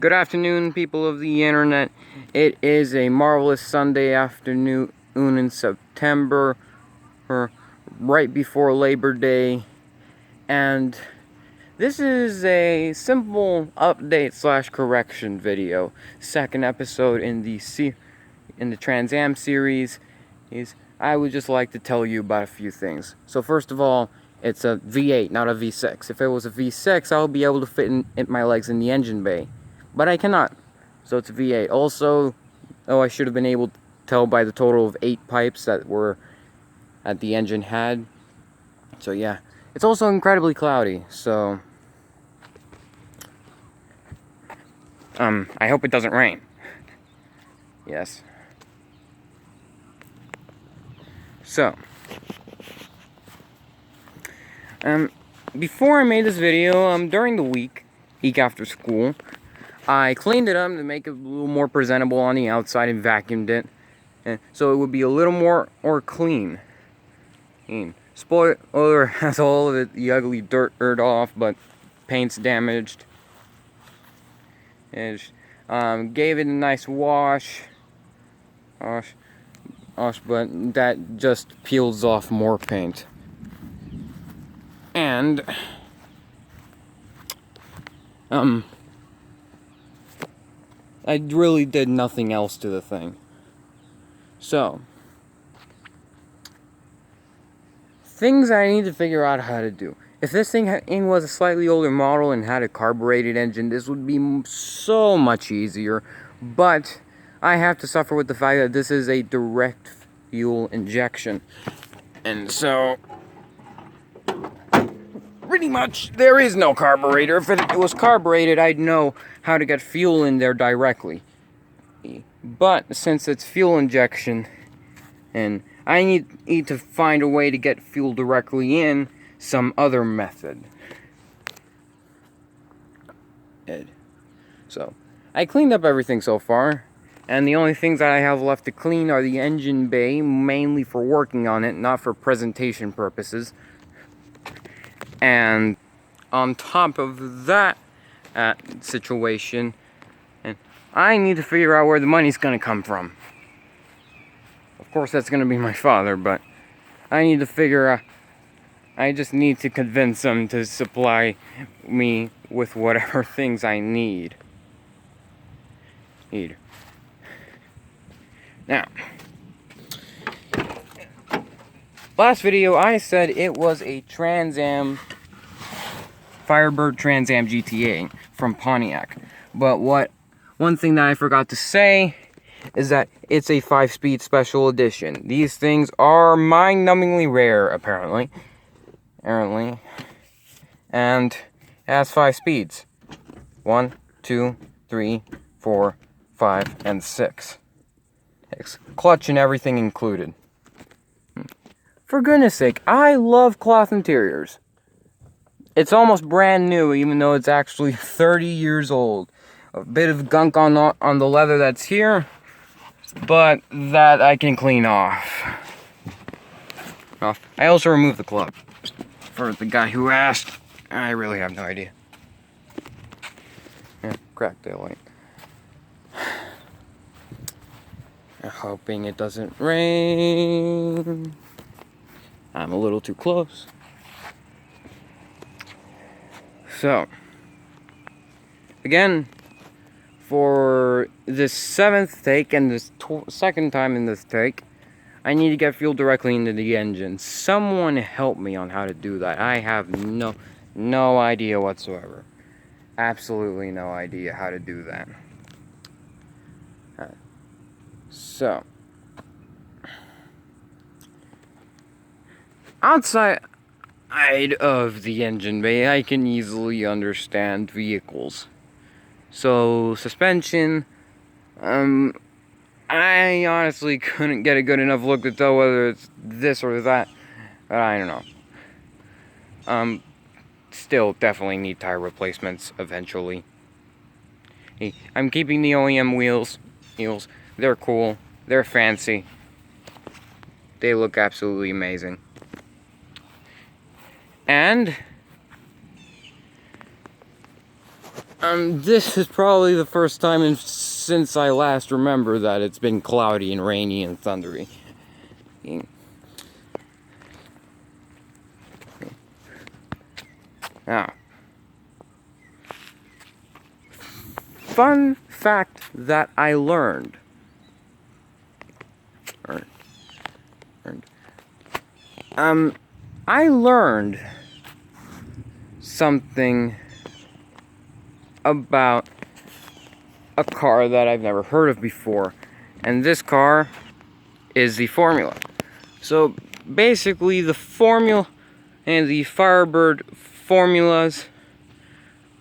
Good afternoon, people of the internet. It is a marvelous Sunday afternoon in September, right before Labor Day, and this is a simple update / correction video. Second episode in the Trans Am series. I would just like to tell you about a few things. So first of all, it's a V8, not a V6. If it was a V6, I would be able to fit my legs in the engine bay. But I cannot, so it's a V8. Also, I should have been able to tell by the total of 8 pipes that the engine had. So yeah, it's also incredibly cloudy, so I hope it doesn't rain. Yes. So, before I made this video, during the week after school, I cleaned it up to make it a little more presentable on the outside and vacuumed it, and so it would be a little more clean. Spoiler has all of the ugly dirt off, but paint's damaged. And gave it a nice wash, but that just peels off more paint. And I really did nothing else to the thing. So, things I need to figure out how to do. If this thing was a slightly older model and had a carbureted engine, this would be so much easier. But I have to suffer with the fact that this is a direct fuel injection. And so, pretty much, there is no carburetor. If it was carbureted, I'd know how to get fuel in there directly. But since it's fuel injection, and I need to find a way to get fuel directly in some other method. So, I cleaned up everything so far, and the only things that I have left to clean are the engine bay, mainly for working on it, not for presentation purposes. And on top of that situation, and I need to figure out where the money's gonna come from. Of course, that's gonna be my father, but I need to figure out. I just need to convince him to supply me with whatever things I need. Now, last video I said it was a Trans Am Firebird Trans Am GTA from Pontiac. But one thing that I forgot to say is that it's a 5-speed special edition. These things are mind-numbingly rare, apparently. And it has 5 speeds. 1, 2, 3, 4, 5, and 6. Clutch and everything included. For goodness sake, I love cloth interiors. It's almost brand new, even though it's actually 30 years old. A bit of gunk on the leather that's here, but that I can clean off. I also removed the club. For the guy who asked, I really have no idea. Yeah, crack taillight. Hoping it doesn't rain. I'm a little too close. So, again, for this 7th take and this second time in this take, I need to get fuel directly into the engine. Someone help me on how to do that. I have no idea whatsoever. Absolutely no idea how to do that. So, outside of the engine bay, I can easily understand vehicles. So, suspension, I honestly couldn't get a good enough look to tell whether it's this or that. I don't know. Still definitely need tire replacements eventually. I'm keeping the OEM wheels. They're cool. They're fancy. They look absolutely amazing. And This is probably the first time since I last remember that it's been cloudy and rainy and thundery. Now, fun fact that I learned. I learned something about a car that I've never heard of before, and this car is the Formula. So basically the Formula and the Firebird formulas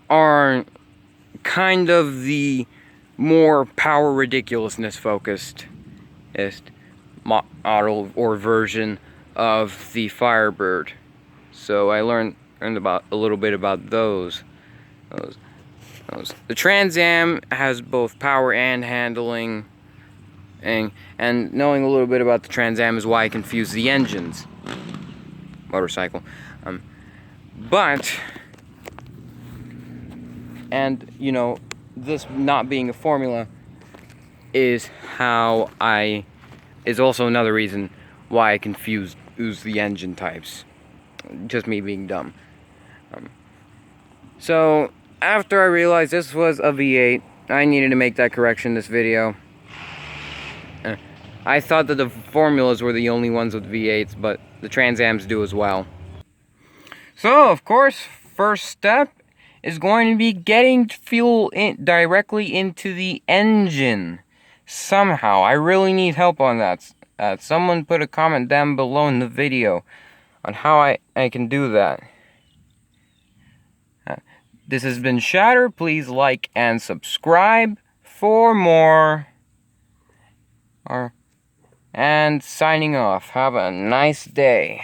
are kind of the more power ridiculousness focused model or version of the Firebird. So I learned about a little bit about those. The Trans Am has both power and handling, and knowing a little bit about the Trans Am is why I confuse the engines. Motorcycle. And you know, this not being a Formula is also another reason why I confuse the engine types. Just me being dumb. So after I realized this was a V8, I needed to make that correction in this video. I thought that the Formulas were the only ones with V8s, but the Trans Ams do as well. So, of course, first step is going to be getting fuel directly into the engine. Somehow, I really need help on that. Someone put a comment down below in the video on how I can do that. This has been Shatter. Please like and subscribe for more. And signing off. Have a nice day.